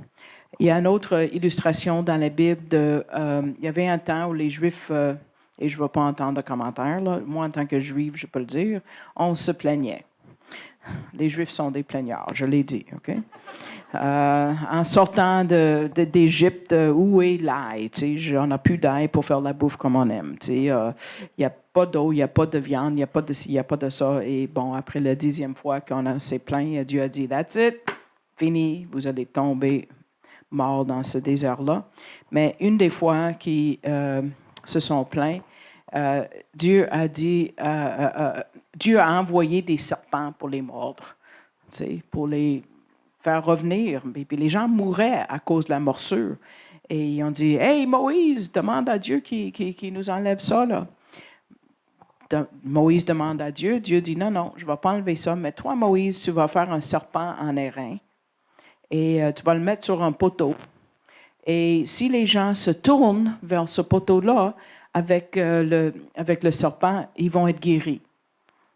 Il y a une autre illustration dans la Bible. Il y avait un temps où les Juifs, et je ne vais pas entendre de commentaires, là, moi en tant que juive, je peux le dire, on se plaignait. Les Juifs sont des plaignards, je l'ai dit, OK? En sortant d'Égypte, où est l'ail? On n'a plus d'ail pour faire la bouffe comme on aime. Il n'y a pas d'eau, il n'y a pas de viande, il n'y a pas de ci, il n'y a pas de ça. Et bon, après la 10e fois qu'on s'est plaint, Dieu a dit, that's it, fini, vous allez tomber mort dans ce désert-là. Mais une des fois qu'ils se sont plaints, Dieu a dit, Dieu a envoyé des serpents pour les mordre, pour les faire revenir. Et puis les gens mouraient à cause de la morsure. Et ils ont dit, « Hey, Moïse, demande à Dieu qui nous enlève ça. » là. Moïse demande à Dieu. Dieu dit, « Non, non, je ne vais pas enlever ça. Mais toi, Moïse, tu vas faire un serpent en airain. Et tu vas le mettre sur un poteau. Et si les gens se tournent vers ce poteau-là avec le serpent, ils vont être guéris. »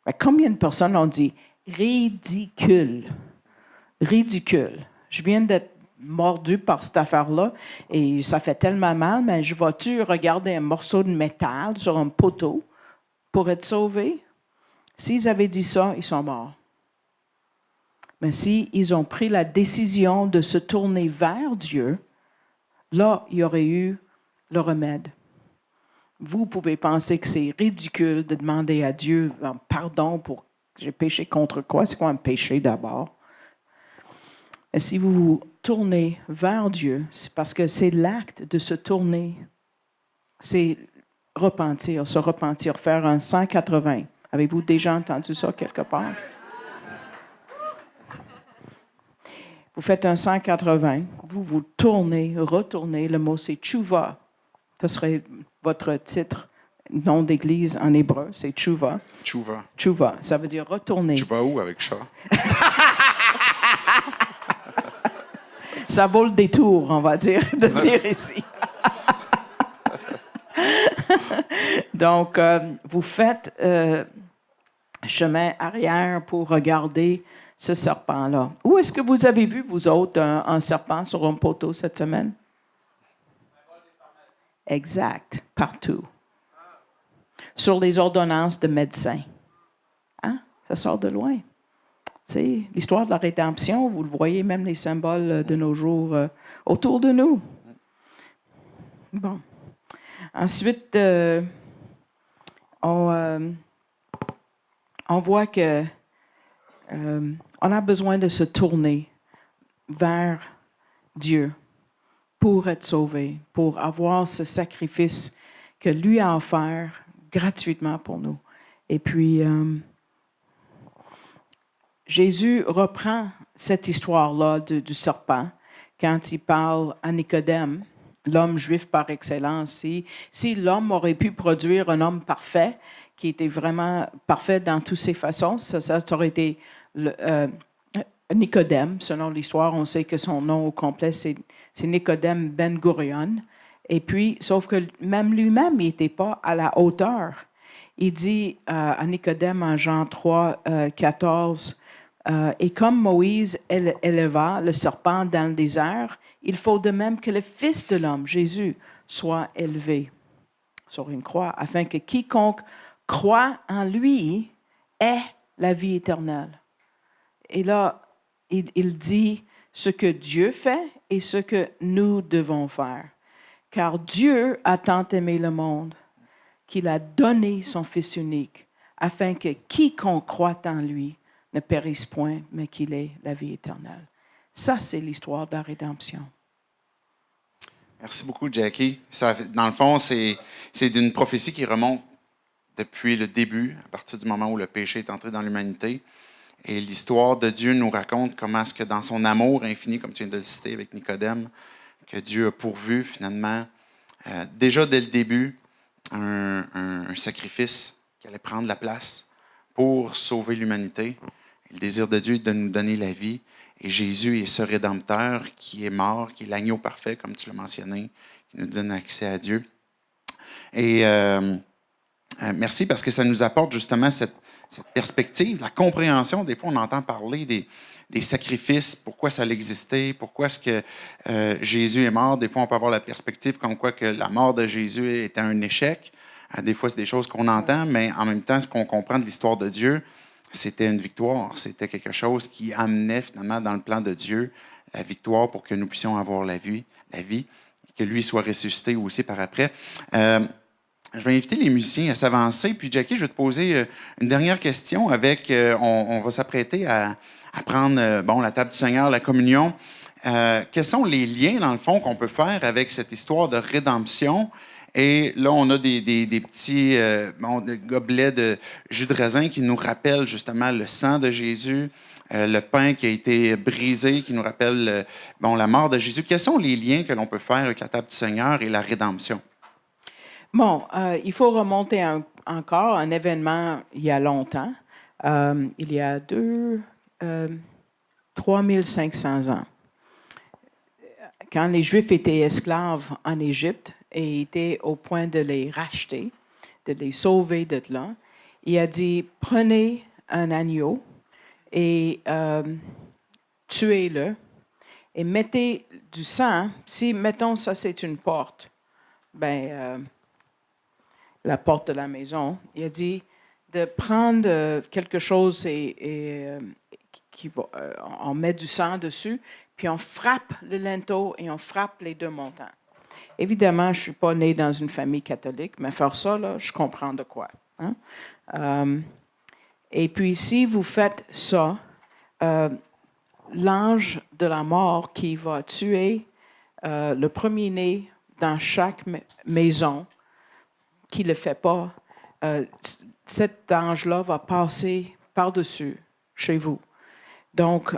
Mais combien de personnes ont dit « Ridicule. Ridicule. Je viens d'être mordu par cette affaire-là et ça fait tellement mal, mais je vais-tu regarder un morceau de métal sur un poteau pour être sauvé? » S'ils avaient dit ça, ils sont morts. Mais s'ils ont pris la décision de se tourner vers Dieu, là, il y aurait eu le remède. Vous pouvez penser que c'est ridicule de demander à Dieu pardon pour j'ai péché contre quoi? C'est quoi un péché d'abord? Et si vous vous tournez vers Dieu, c'est parce que c'est l'acte de se tourner. C'est repentir, se repentir, faire un 180. Avez-vous déjà entendu ça quelque part? Vous faites un 180, vous vous tournez, retournez. Le mot, c'est tchouva. Ce serait votre titre, nom d'église en hébreu, c'est tchouva. Tchouva. Tchouva, ça veut dire retourner. Tu vas où avec ça? Ça vaut le détour, on va dire, de venir ici. Donc, vous faites chemin arrière pour regarder ce serpent-là. Où est-ce que vous avez vu, vous autres, un serpent sur un poteau cette semaine? Exact, partout. Sur les ordonnances de médecins. Hein? Ça sort de loin. C'est l'histoire de la rédemption, vous le voyez, même les symboles de nos jours autour de nous. Bon. Ensuite, on voit que on a besoin de se tourner vers Dieu pour être sauvé, pour avoir ce sacrifice que lui a offert gratuitement pour nous. Et puis, Jésus reprend cette histoire-là du serpent quand il parle à Nicodème, l'homme juif par excellence. Si l'homme aurait pu produire un homme parfait, qui était vraiment parfait dans toutes ses façons, ça aurait été Nicodème. Selon l'histoire, on sait que son nom au complet, c'est Nicodème Ben Gurion. Et puis, sauf que même lui-même, il n'était pas à la hauteur. Il dit à Nicodème en Jean 3, 14, et comme Moïse éleva le serpent dans le désert, il faut de même que le Fils de l'homme, Jésus, soit élevé sur une croix, afin que quiconque croit en lui ait la vie éternelle. Et là, il dit ce que Dieu fait et ce que nous devons faire. Car Dieu a tant aimé le monde qu'il a donné son Fils unique, afin que quiconque croit en lui ne périsse point, mais qu'il ait la vie éternelle. Ça, c'est l'histoire de la rédemption. Merci beaucoup, Jackie. Ça, dans le fond, c'est d'une prophétie qui remonte depuis le début, à partir du moment où le péché est entré dans l'humanité. Et l'histoire de Dieu nous raconte comment est-ce que dans son amour infini, comme tu viens de le citer avec Nicodème, que Dieu a pourvu finalement, déjà dès le début, un sacrifice qui allait prendre la place pour sauver l'humanité. Le désir de Dieu est de nous donner la vie. Et Jésus est ce Rédempteur qui est mort, qui est l'agneau parfait, comme tu l'as mentionné, qui nous donne accès à Dieu. Et merci parce que ça nous apporte justement cette perspective, la compréhension. Des fois, on entend parler des sacrifices, pourquoi ça existait, pourquoi est-ce que Jésus est mort. Des fois, on peut avoir la perspective comme quoi que la mort de Jésus était un échec. Des fois, c'est des choses qu'on entend, mais en même temps, ce qu'on comprend de l'histoire de Dieu, c'était une victoire. C'était quelque chose qui amenait finalement dans le plan de Dieu la victoire pour que nous puissions avoir la vie, que lui soit ressuscité aussi par après. Je vais inviter les musiciens à s'avancer. Puis, Jackie, je vais te poser une dernière question avec, on va s'apprêter à prendre la table du Seigneur, la communion. Quels sont les liens, dans le fond, qu'on peut faire avec cette histoire de rédemption? Et là, on a des petits des gobelets de jus de raisin qui nous rappellent justement le sang de Jésus, le pain qui a été brisé, qui nous rappelle la mort de Jésus. Quels sont les liens que l'on peut faire avec la table du Seigneur et la rédemption? Bon, il faut remonter encore un événement il y a longtemps. Il y a 3500 ans. Quand les Juifs étaient esclaves en Égypte et étaient au point de les racheter, de les sauver de là, il a dit, prenez un agneau et tuez-le et mettez du sang. Si, mettons, ça c'est une porte, la porte de la maison, il a dit de prendre quelque chose et on met du sang dessus, puis on frappe le linteau et on frappe les deux montants. Évidemment, je ne suis pas née dans une famille catholique, mais faire ça, là, je comprends de quoi. Hein? Et puis, si vous faites ça, l'ange de la mort qui va tuer le premier-né dans chaque maison, qui ne le fait pas, cet ange-là va passer par-dessus chez vous. Donc,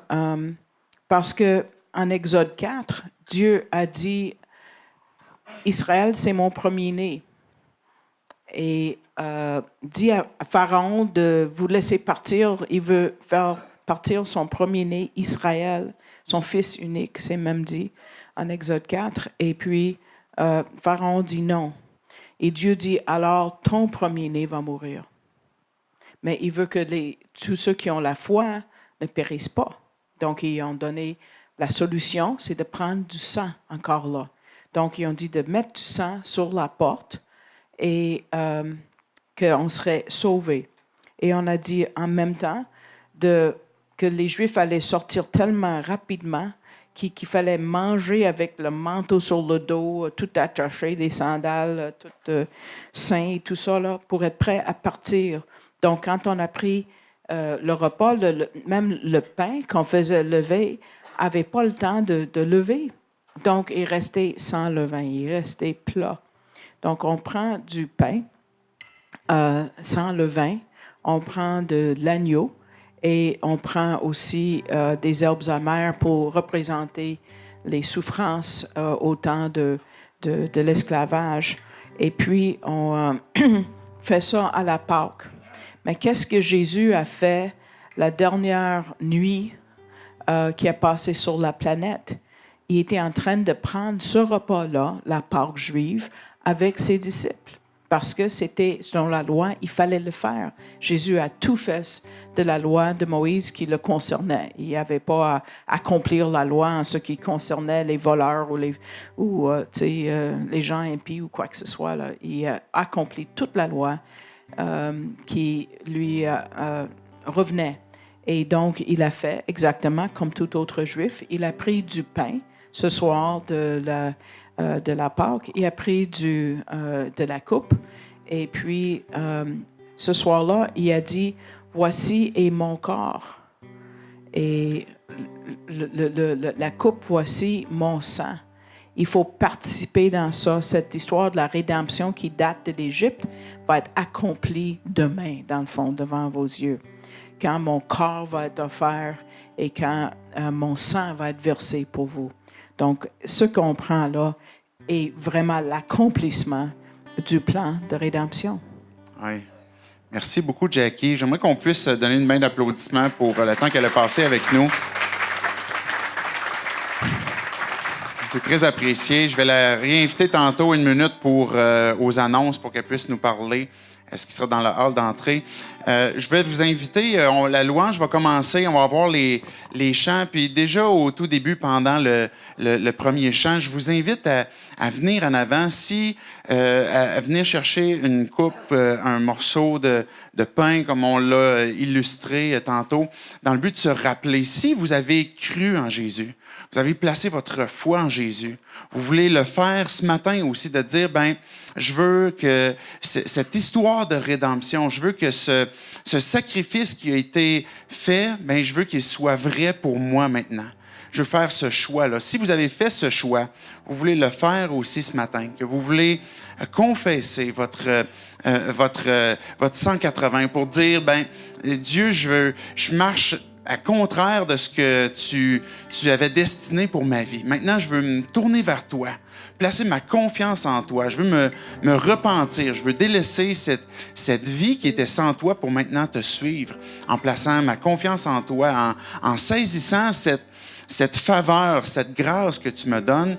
parce qu'en Exode 4, Dieu a dit, Israël, c'est mon premier-né. Et dit à Pharaon de vous laisser partir. Il veut faire partir son premier-né, Israël, son fils unique, c'est même dit en Exode 4. Et puis, Pharaon dit non. Et Dieu dit, alors ton premier-né va mourir. Mais il veut que tous ceux qui ont la foi ne périssent pas. Donc, ils ont donné la solution, c'est de prendre du sang encore là. Donc, ils ont dit de mettre du sang sur la porte et qu'on serait sauvés. Et on a dit en même temps que les Juifs allaient sortir tellement rapidement qu'il fallait manger avec le manteau sur le dos, tout attaché, des sandales, tout sain et tout ça, là, pour être prêt à partir. Donc, quand on a pris le repas, même le pain qu'on faisait lever, n'avait pas le temps de lever. Donc, il restait sans levain, il restait plat. Donc, on prend du pain sans levain, on prend de l'agneau et on prend aussi des herbes amères pour représenter les souffrances au temps de l'esclavage. Et puis, on fait ça à la Pâque. Mais qu'est-ce que Jésus a fait la dernière nuit qui a passé sur la planète? Il était en train de prendre ce repas-là, la Pâque juive, avec ses disciples. Parce que c'était, selon la loi, il fallait le faire. Jésus a tout fait de la loi de Moïse qui le concernait. Il n'y avait pas à accomplir la loi en ce qui concernait les voleurs ou les gens impies ou quoi que ce soit. Là. Il a accompli toute la loi qui lui revenait. Et donc, il a fait exactement comme tout autre juif. Il a pris du pain ce soir de la Pâque. Il a pris de la coupe. Et puis, ce soir-là, il a dit, « Voici est mon corps. » Et la coupe, « Voici mon sang. » Il faut participer dans ça. Cette histoire de la rédemption qui date de l'Égypte va être accomplie demain, dans le fond, devant vos yeux. Quand mon corps va être offert et quand mon sang va être versé pour vous. Donc, ce qu'on prend là est vraiment l'accomplissement du plan de rédemption. Oui. Merci beaucoup, Jackie. J'aimerais qu'on puisse donner une main d'applaudissement pour le temps qu'elle a passé avec nous. C'est très apprécié. Je vais la réinviter tantôt une minute aux annonces pour qu'elle puisse nous parler. Est-ce qu'il sera dans le hall d'entrée? Je vais vous inviter, la louange va commencer, on va avoir les chants, puis déjà au tout début, pendant le premier chant, je vous invite à venir en avant, à venir chercher une coupe, un morceau de pain, comme on l'a illustré tantôt, dans le but de se rappeler, si vous avez cru en Jésus, vous avez placé votre foi en Jésus, vous voulez le faire ce matin aussi, de dire, je veux que cette histoire de rédemption, je veux que ce sacrifice qui a été fait, je veux qu'il soit vrai pour moi maintenant. Je veux faire ce choix-là. Si vous avez fait ce choix, vous voulez le faire aussi ce matin, que vous voulez confesser votre 180 pour dire, Dieu, je marche à contraire de ce que tu avais destiné pour ma vie. Maintenant, je veux me tourner vers toi, placer ma confiance en toi. Je veux me repentir. Je veux délaisser cette vie qui était sans toi pour maintenant te suivre, en plaçant ma confiance en toi, en saisissant cette faveur, cette grâce que tu me donnes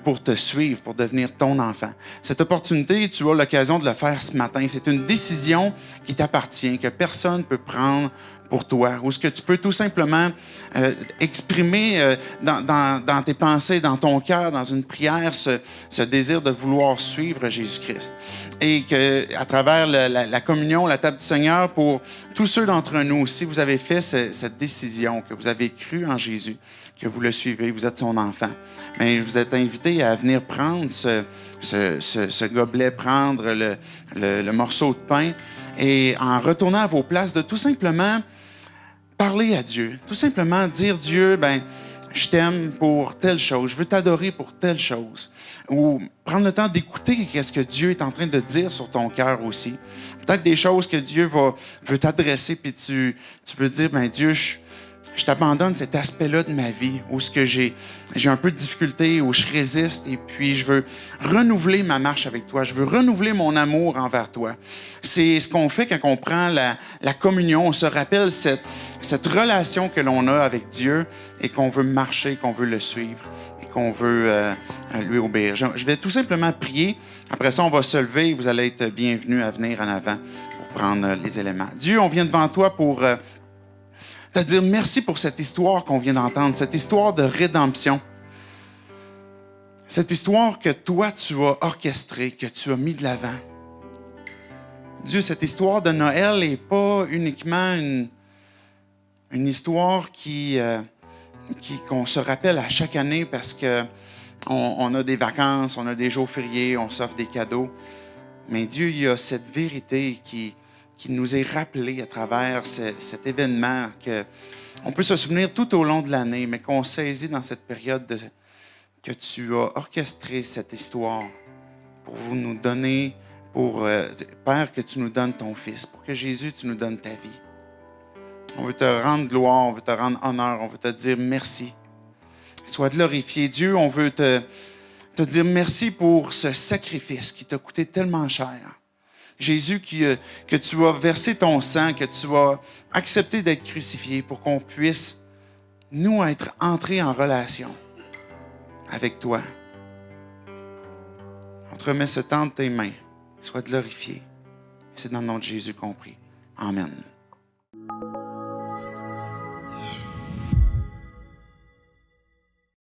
pour te suivre, pour devenir ton enfant. Cette opportunité, tu as l'occasion de le faire ce matin. C'est une décision qui t'appartient, que personne ne peut prendre pour toi, ou ce que tu peux tout simplement exprimer dans tes pensées, dans ton cœur, dans une prière, ce désir de vouloir suivre Jésus-Christ. Et qu'à travers la communion, la table du Seigneur, pour tous ceux d'entre nous, si vous avez fait cette décision, que vous avez cru en Jésus, que vous le suivez, vous êtes son enfant, mais vous êtes invité à venir prendre ce gobelet, prendre le morceau de pain, et en retournant à vos places, de tout simplement parler à Dieu, tout simplement dire, Dieu, je t'aime pour telle chose, je veux t'adorer pour telle chose. Ou prendre le temps d'écouter ce que Dieu est en train de dire sur ton cœur aussi. Peut-être des choses que Dieu veut t'adresser, puis tu veux dire, Dieu, je t'abandonne cet aspect-là de ma vie, où ce que j'ai un peu de difficulté, où je résiste, et puis je veux renouveler ma marche avec toi, je veux renouveler mon amour envers toi. C'est ce qu'on fait quand on prend la communion, on se rappelle cette relation que l'on a avec Dieu et qu'on veut marcher, qu'on veut le suivre et qu'on veut lui obéir. Je vais tout simplement prier. Après ça, on va se lever et vous allez être bienvenus à venir en avant pour prendre les éléments. Dieu, on vient devant toi pour te dire merci pour cette histoire qu'on vient d'entendre, cette histoire de rédemption. Cette histoire que toi, tu as orchestrée, que tu as mis de l'avant. Dieu, cette histoire de Noël n'est pas uniquement une histoire qu'on se rappelle à chaque année parce qu'on a des vacances, on a des jours fériés, on s'offre des cadeaux. Mais Dieu, il y a cette vérité qui qui nous est rappelé à travers cet événement qu'on peut se souvenir tout au long de l'année, mais qu'on saisit dans cette période que tu as orchestré cette histoire pour nous donner, Père, que tu nous donnes ton Fils, pour que Jésus, tu nous donnes ta vie. On veut te rendre gloire, on veut te rendre honneur, on veut te dire merci. Sois glorifié. Dieu, on veut te dire merci pour ce sacrifice qui t'a coûté tellement cher. Jésus, que tu as versé ton sang, que tu as accepté d'être crucifié pour qu'on puisse, nous, être entrés en relation avec toi. On te remet ce temps de tes mains. Sois glorifié. C'est dans le nom de Jésus qu'on prie. Amen.